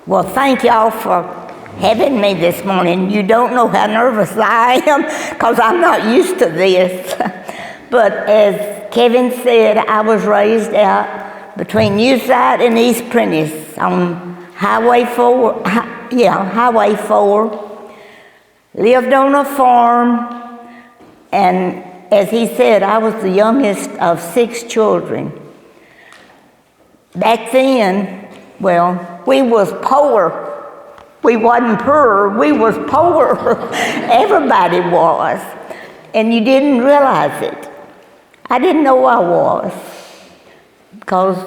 Well, thank y'all for having me this morning. You don't know how nervous I am because I'm not used to this. But as Kevin said, I was raised out between Newside and East Prentice on Highway 4. Highway 4. Lived on a farm, and as he said, I was the youngest of 6 children. Back then, well, we was poor. We wasn't poor, we was poor. Everybody was. And you didn't realize it. I didn't know I was, because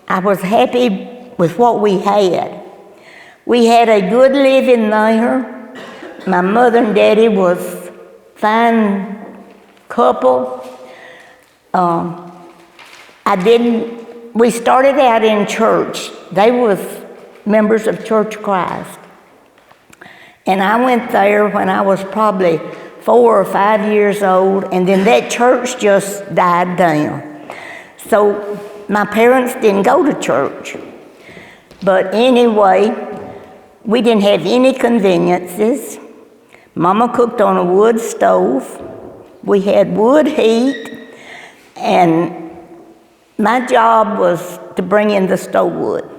I was happy with what we had. We had a good living there. My mother and daddy was fine couple. We started out in church. They was members of Church of Christ. And I went there when I was probably 4 or 5 years old, and then that church just died down. So my parents didn't go to church. But anyway, we didn't have any conveniences. Mama cooked on a wood stove. We had wood heat, and my job was to bring in the stove wood.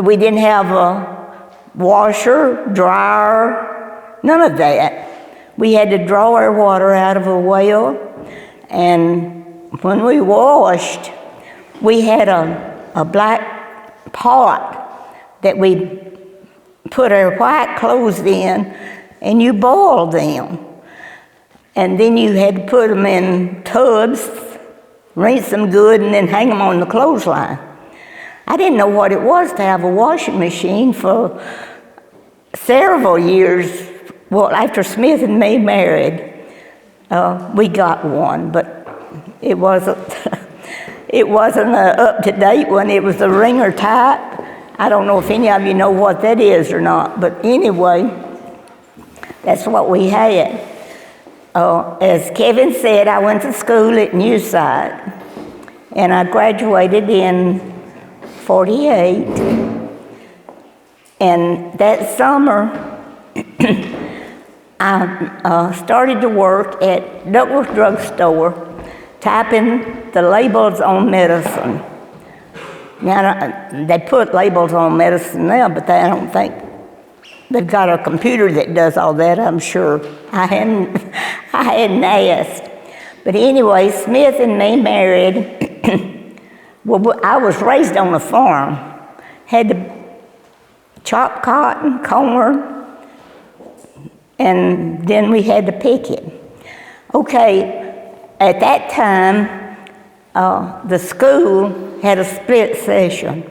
We didn't have a washer, dryer, none of that. We had to draw our water out of a well, and when we washed, we had a black pot that we put our white clothes in, and you boiled them. And then you had to put them in tubs, rinse them good, and then hang them on the clothesline. I didn't know what it was to have a washing machine for several years. Well, after Smith and me married, we got one, but it wasn't an up-to-date one. It was a ringer type. I don't know if any of you know what that is or not, but anyway, that's what we had. As Kevin said, I went to school at Newside, and I graduated in 48. And that summer, I started to work at Duckworth Drug Store, typing the labels on medicine. Now, they put labels on medicine now, but I don't think they've got a computer that does all that, I'm sure. I hadn't asked. But anyway, Smith and me married. Well, I was raised on a farm. Had to chop cotton, corn, and then we had to pick it. Okay, at that time, the school had a split session.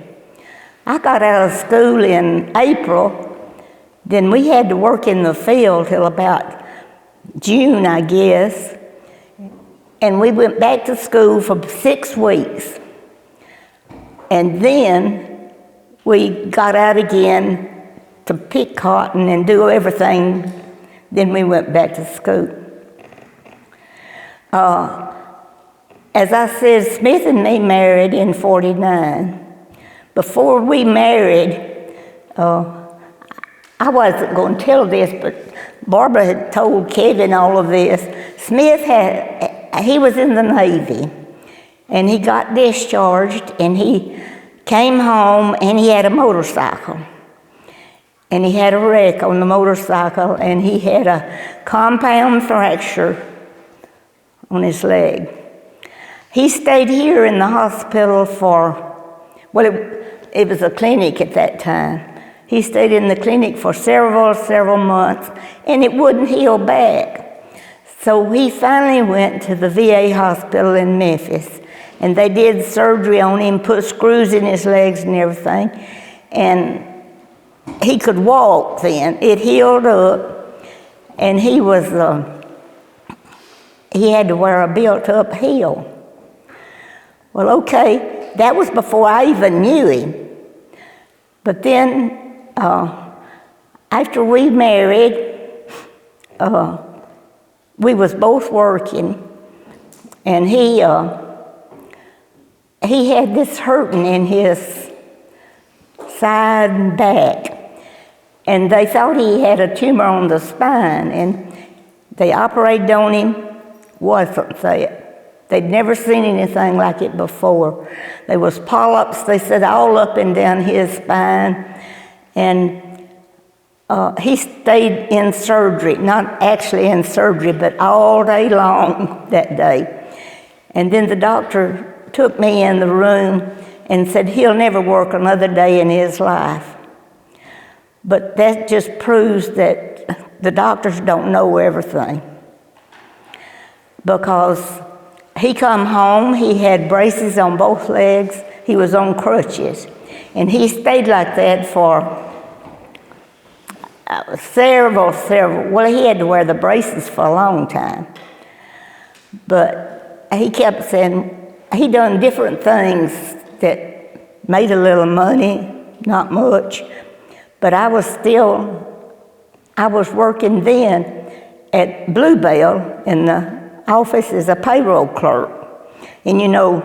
I got out of school in April. Then we had to work in the field till about June, I guess. And we went back to school for 6 weeks. And then we got out again to pick cotton and do everything. Then we went back to school. As I said, Smith and me married in 49. Before we married, I wasn't going to tell this, but Barbara had told Kevin all of this. Smith he was in the Navy, and he got discharged, and he came home, and he had a motorcycle. And he had a wreck on the motorcycle, and he had a compound fracture on his leg. He stayed here in the hospital it was a clinic at that time. He stayed in the clinic for several months, and it wouldn't heal back. So he finally went to the VA hospital in Memphis, and they did surgery on him, put screws in his legs and everything, and he could walk then. It healed up, and he had to wear a built-up heel. Well, okay, that was before I even knew him. But then, after we married, we was both working, and he had this hurting in his side and back. And they thought he had a tumor on the spine, and they operated on him. Wasn't that. They'd never seen anything like it before. There was polyps, they said, all up and down his spine. And he stayed in surgery, not actually in surgery, but all day long that day. And then the doctor took me in the room and said, he'll never work another day in his life. But that just proves that the doctors don't know everything. Because he come home, he had braces on both legs, he was on crutches. And he stayed like that for several, well, he had to wear the braces for a long time. But he kept saying, he done different things that made a little money, not much. But I was working then at Bluebell in the office as a payroll clerk. And you know,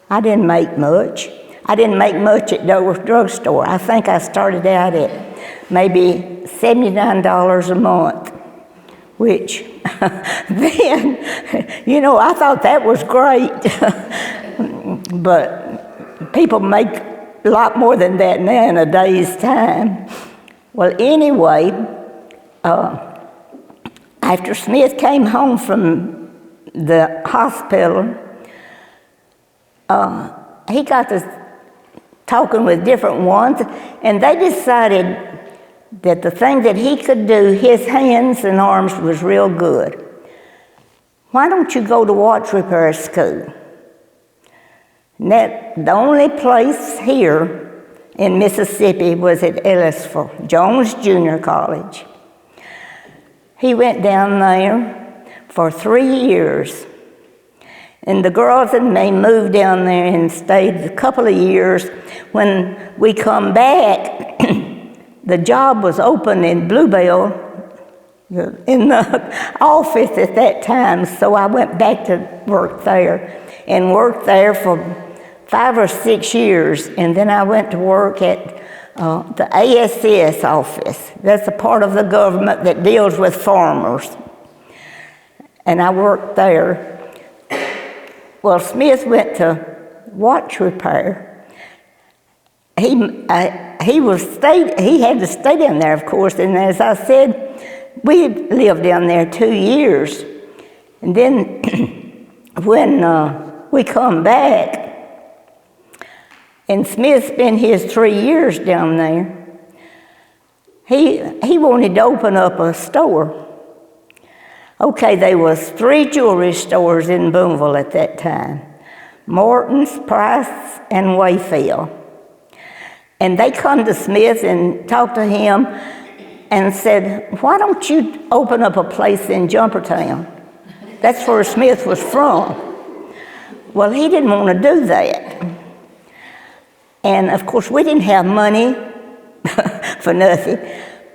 I didn't make much. I didn't make much at Dover's drugstore. I think I started out at maybe $79 a month, which then, you know, I thought that was great. But people make a lot more than that now in a day's time. Well, anyway, after Smith came home from the hospital, he got to talking with different ones, and they decided that the thing that he could do, his hands and arms, was real good. Why don't you go to watch repair school? And that, the only place here in Mississippi was at Ellisville, Jones Junior College. He went down there for 3 years. And the girls and me moved down there and stayed a couple of years. When we come back, the job was open in Bluebell in the office at that time, so I went back to work there and worked there for 5 or 6 years, and then I went to work at the ASS office. That's a part of the government that deals with farmers, and I worked there. Well, Smith went to watch repair. He had to stay down there, of course, and as I said, we lived down there 2 years. And then when we come back, and Smith spent his 3 years down there, he wanted to open up a store. Okay, there was 3 jewelry stores in Boonville at that time: Morton's, Price, and Wayfield. And they come to Smith and talked to him and said, why don't you open up a place in Jumpertown? That's where Smith was from. Well, he didn't want to do that. And of course, we didn't have money for nothing.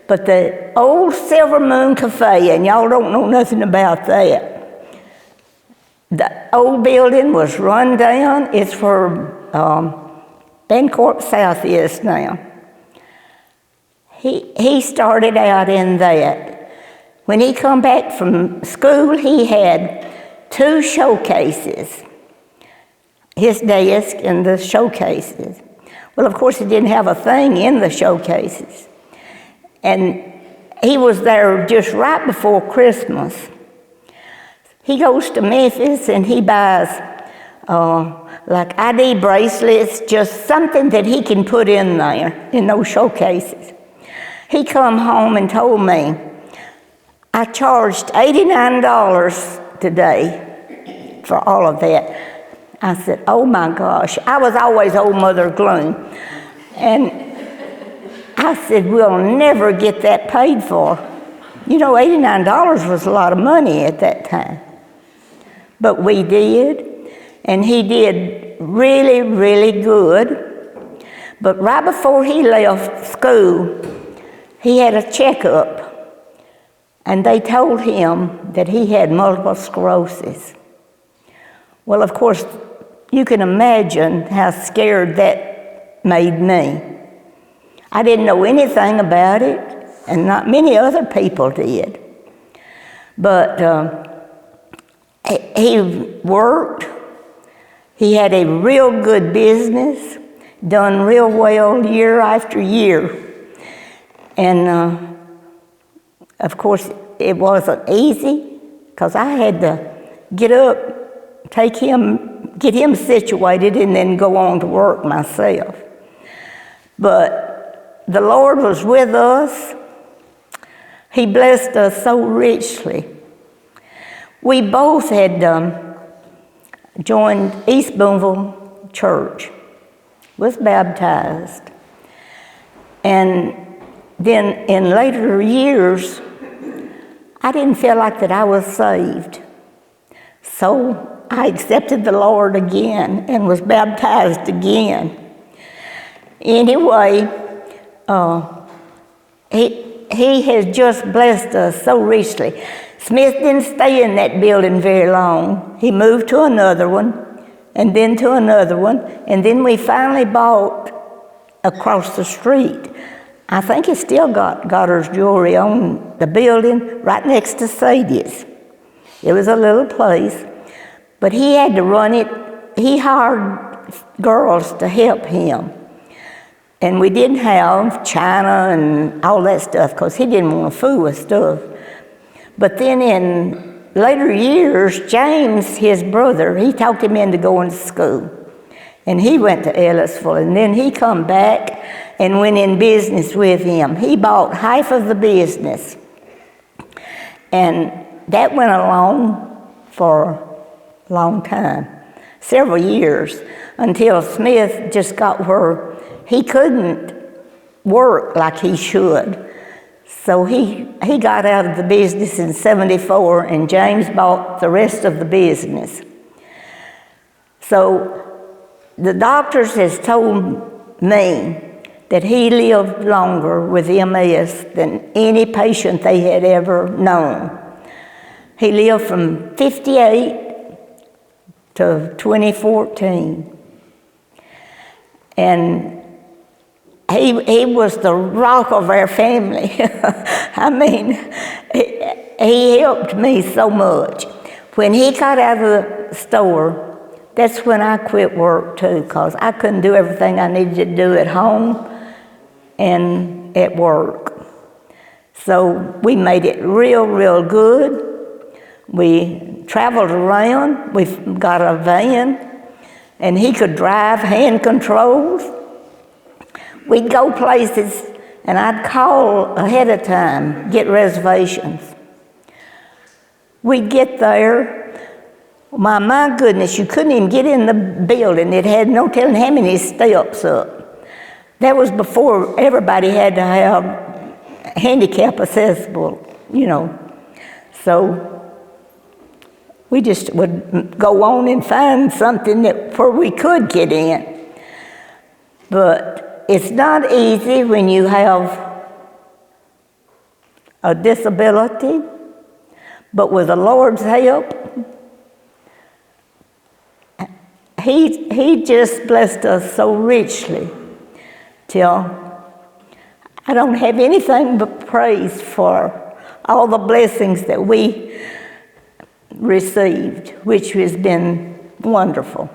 But the old Silver Moon Cafe, and y'all don't know nothing about that. The old building was run down. It's where Bancorp South is now. He started out in that. When he come back from school, he had 2 showcases, his desk and the showcases. Well, of course, he didn't have a thing in the showcases. And he was there just right before Christmas. He goes to Memphis and he buys like ID bracelets, just something that he can put in there, in those showcases. He come home and told me, I charged $89 today for all of that. I said, oh my gosh. I was always old Mother Gloom. And I said, we'll never get that paid for. You know, $89 was a lot of money at that time. But we did, and he did really, really good. But right before he left school, he had a checkup, and they told him that he had multiple sclerosis. Well, of course, you can imagine how scared that made me. I didn't know anything about it, and not many other people did. But he worked. He had a real good business, done real well year after year. And of course, it wasn't easy, because I had to get up, get him situated, and then go on to work myself. But the Lord was with us. He blessed us so richly. We both had joined East Boonville Church, was baptized. And then in later years, I didn't feel like that I was saved. So I accepted the Lord again and was baptized again. Anyway, he has just blessed us so richly. Smith didn't stay in that building very long. He moved to another one, and then to another one, and then we finally bought across the street. I think it's still got Goddard's Jewelry on the building right next to Sadie's. It was a little place, but he had to run it. He hired girls to help him. And we didn't have china and all that stuff because he didn't want to fool with stuff. But then in later years, James, his brother, he talked him into going to school. And he went to Ellisville, and then he come back and went in business with him. He bought half of the business. And that went along for a long time, several years, until Smith just got where he couldn't work like he should. So he got out of the business in '74, and James bought the rest of the business. So the doctors has told me that he lived longer with MS than any patient they had ever known. He lived from 58 to 2014. And he was the rock of our family. I mean, he helped me so much. When he got out of the store, that's when I quit work too, because I couldn't do everything I needed to do at home and at work. So we made it real good. We traveled around. We got a van, and he could drive hand controls. We'd go places, and I'd call ahead of time, get reservations. We'd get there. My goodness, you couldn't even get in the building. It had no telling how many steps up. That was before everybody had to have handicap accessible, you know. So we just would go on and find something where we could get in. But it's not easy when you have a disability, but with the Lord's help, He just blessed us so richly till I don't have anything but praise for all the blessings that we received, which has been wonderful.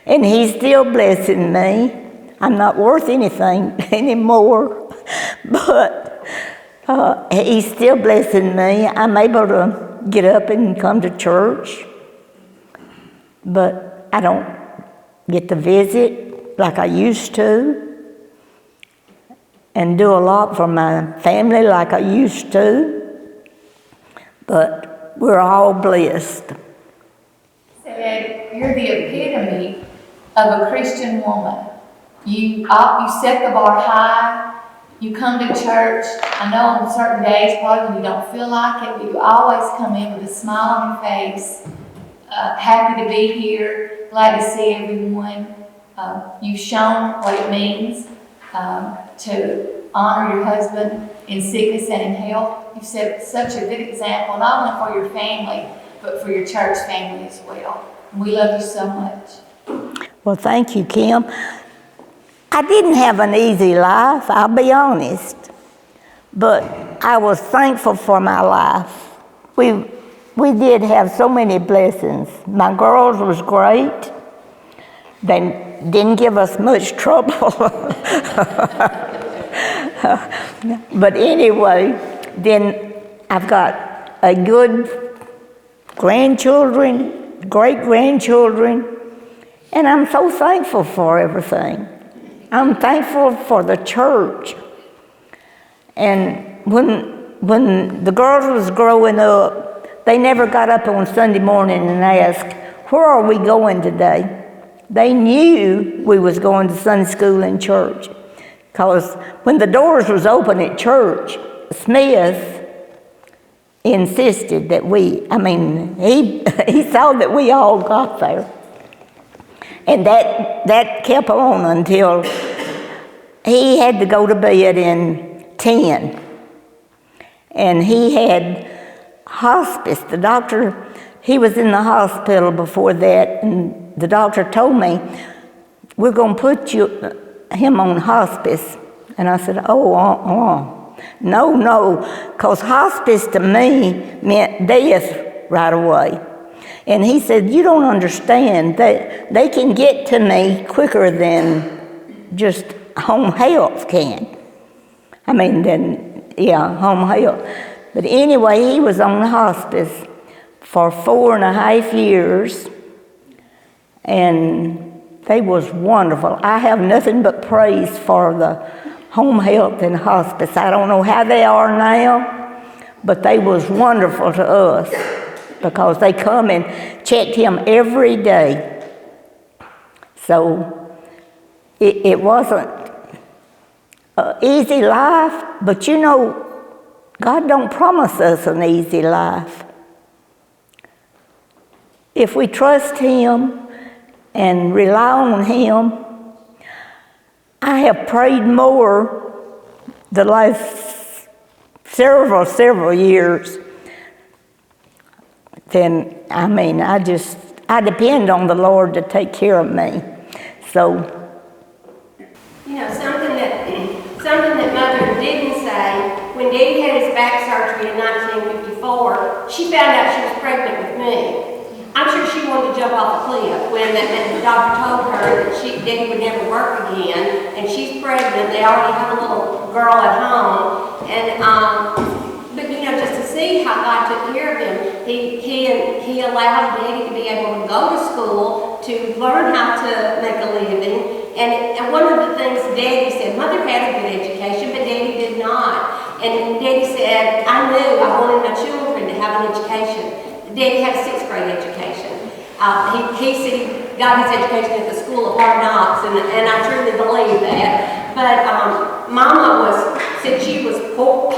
And He's still blessing me. I'm not worth anything anymore, but He's still blessing me. I'm able to get up and come to church, but I don't get to visit like I used to and do a lot for my family like I used to, but we're all blessed. Said, you're the epitome of a Christian woman. You set the bar high. You come to church. I know on certain days, probably when you don't feel like it, but you always come in with a smile on your face, happy to be here, glad to see everyone. You've shown what it means to honor your husband in sickness and in health. You've set such a good example, not only for your family, but for your church family as well. And we love you so much. Well, thank you, Kim. I didn't have an easy life, I'll be honest, but I was thankful for my life. We did have so many blessings. My girls was great. They didn't give us much trouble. But anyway, then I've got a good grandchildren, great-grandchildren, and I'm so thankful for everything. I'm thankful for the church. And when the girls was growing up, they never got up on Sunday morning and asked, where are we going today? They knew we was going to Sunday school and church. Because when the doors was open at church, Smith insisted that he saw that we all got there. And that kept on until he had to go to bed in 10. And he had hospice. The doctor, he was in the hospital before that, and the doctor told me, we're going to put him on hospice. And I said, no, because hospice to me meant death right away. And he said, you don't understand, they can get to me quicker than just home health can. Home health. But anyway, he was on hospice for 4.5 years, and they was wonderful. I have nothing but praise for the home health and hospice. I don't know how they are now, but they was wonderful to us because they come and checked him every day. So it wasn't an easy life, but God don't promise us an easy life. If we trust Him and rely on Him, I have prayed more the last several years than, I depend on the Lord to take care of me. So, something that Mother didn't say, when Daddy had his back surgery in 1954, she found out she was pregnant with me. I'm sure she wanted to jump off a cliff when the doctor told her that Daddy would never work again, and she's pregnant. They already have a little girl at home, and but just to see how God took care of them, he allowed Daddy to be able to go to school to learn how to make a living. And one of the things Daddy said, Mother had a good education, but Daddy did not. And Daddy said, I knew I wanted my children to have an education. Daddy had a 6th grade education. He said he got his education at the School of Hard Knocks, and I truly believe that. But Mama said she was poor.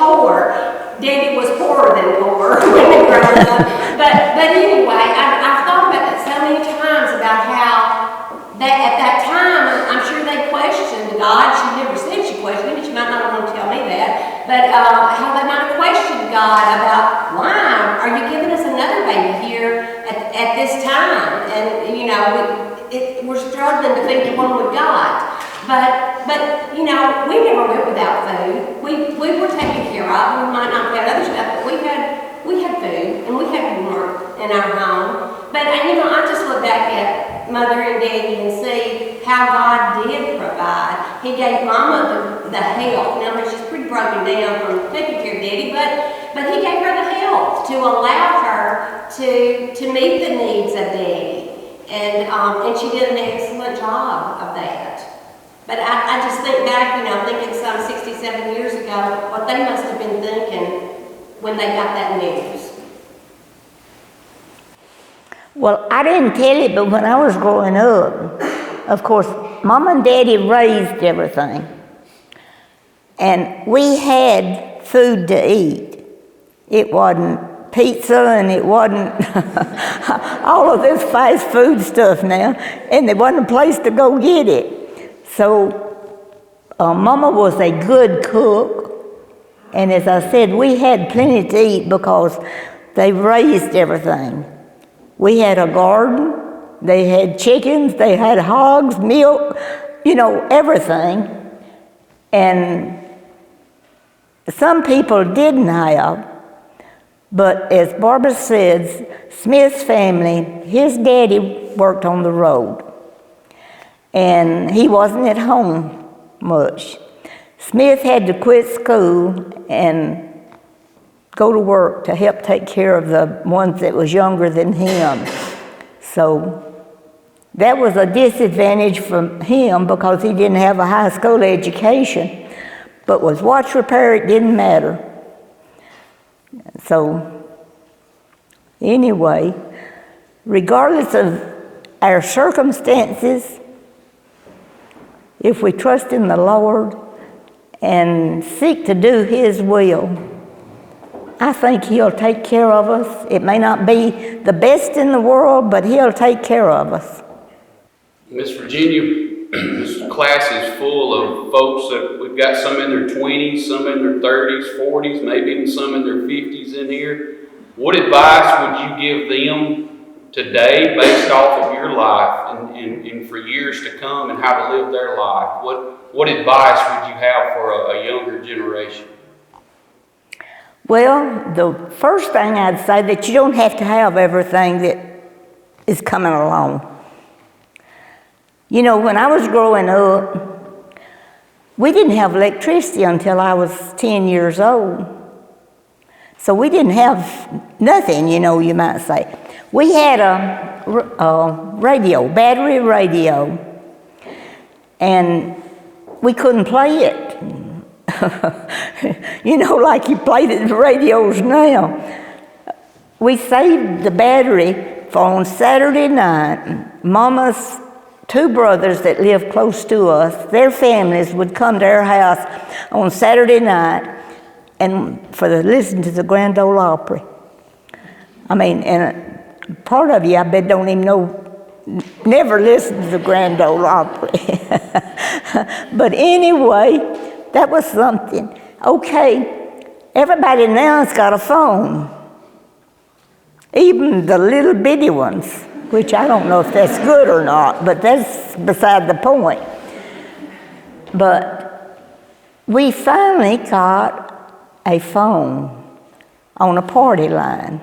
Daddy was poorer than poor when they grew up. But anyway, I've thought about that so many times about how at that time, I'm sure they questioned God. She never said she questioned him. She might not want to tell me that. But how they might have questioned God about, why are you giving us another baby here at this time? And, we're struggling to feed the one we got. But we never went without food. We were taken care of. We might not have had other stuff, but we had food and we had warmth in our home. But I just look back at Mother and Daddy and see how God did provide. He gave Mama the health. Now she's pretty broken down from taking care of Daddy, but He gave her the health to allow her to meet the needs of Daddy, and she did an excellent job of that. But I just think back, thinking some 67 years ago, what they must have been thinking when they got that news. well, I didn't tell you, but when I was growing up, of course, Mom and Daddy raised everything. And we had food to eat. It wasn't pizza and it wasn't all of this fast food stuff now, and there wasn't a place to go get it. So Mama was a good cook, and as I said, we had plenty to eat because they raised everything. We had a garden, they had chickens, they had hogs, milk, everything. And some people didn't have, but as Barbara says, Smith's family, his daddy worked on the road, and he wasn't at home much. Smith had to quit school and go to work to help take care of the ones that was younger than him. So that was a disadvantage for him because he didn't have a high school education. But with watch repair, it didn't matter. So anyway, regardless of our circumstances, if we trust in the Lord and seek to do His will, I think He'll take care of us. It may not be the best in the world, but He'll take care of us. Miss Virginia, this class is full of folks that we've got some in their 20s, some in their 30s, 40s, maybe even some in their 50s in here. What advice would you give them today based off of your life and for years to come and how to live their life? What advice would you have for a younger generation? Well, the first thing I'd say that you don't have to have everything that is coming along. When I was growing up, we didn't have electricity until I was 10 years old. So we didn't have nothing, you might say. We had a radio, battery radio, and we couldn't play it. Like you play the radios now. We saved the battery for on Saturday night. Mama's 2 brothers that lived close to us, their families would come to our house on Saturday night and listen to the Grand Ole Opry. And part of you, I bet, don't even know, never listened to the Grand Ole Opry. But anyway, that was something. Okay, everybody now has got a phone, even the little bitty ones, which I don't know if that's good or not, but that's beside the point. But we finally got a phone on a party line.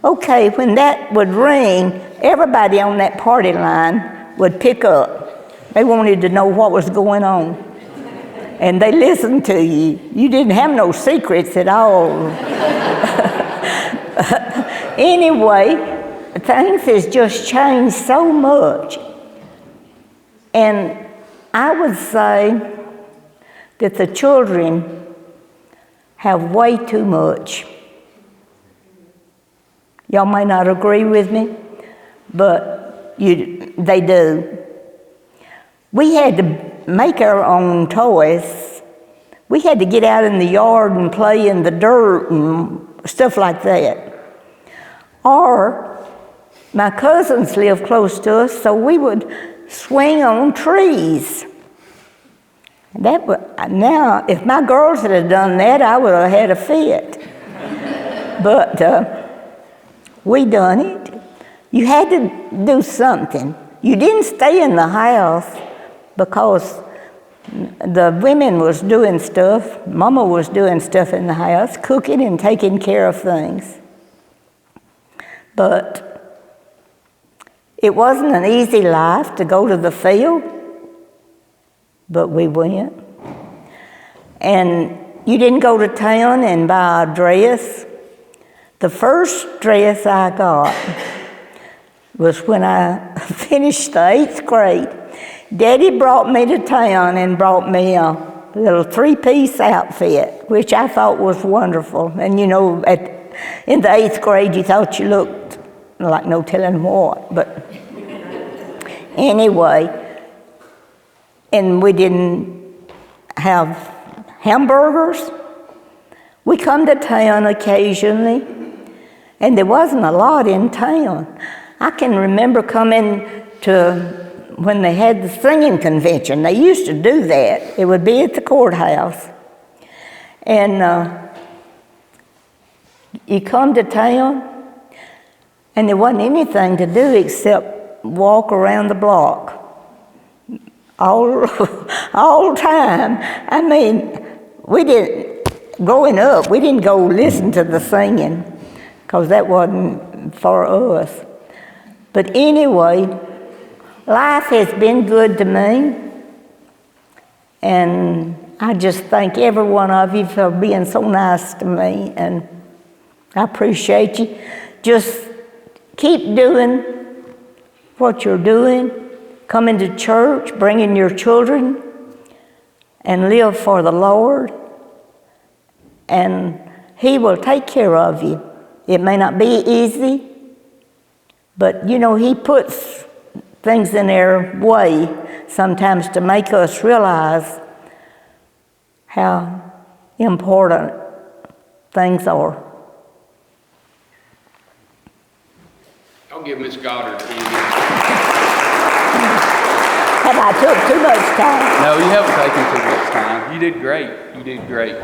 Okay, when that would ring, everybody on that party line would pick up. They wanted to know what was going on. And they listened to you. You didn't have no secrets at all. Anyway, things has just changed so much. And I would say that the children have way too much. Y'all may not agree with me, but they do. We had to make our own toys. We had to get out in the yard and play in the dirt and stuff like that. Or my cousins lived close to us, so we would swing on trees. Now, if my girls had done that, I would have had a fit. But we done it. You had to do something. You didn't stay in the house because the women was doing stuff. Mama was doing stuff in the house, cooking and taking care of things. But it wasn't an easy life to go to the field, but we went. And you didn't go to town and buy a dress. The first dress I got was when I finished the 8th grade. Daddy brought me to town and brought me a little 3-piece outfit, which I thought was wonderful. And in the 8th grade, you thought you looked like no telling what. But anyway, and we didn't have hamburgers. We come to town occasionally, and there wasn't a lot in town. I can remember coming to when they had the singing convention. They used to do that. It would be at the courthouse. And you come to town, and there wasn't anything to do except walk around the block. all, all time. I mean, growing up, we didn't go listen to the singing, because that wasn't for us. But anyway, life has been good to me, and I just thank every one of you for being so nice to me, and I appreciate you. Just keep doing what you're doing, coming to church, bringing your children, and live for the Lord, and He will take care of you. It may not be easy, but you know, He puts things in our way sometimes to make us realize how important things are. I'll give Miss Goddard a hand. Have I took too much time? No, you haven't taken too much time. You did great. You did great.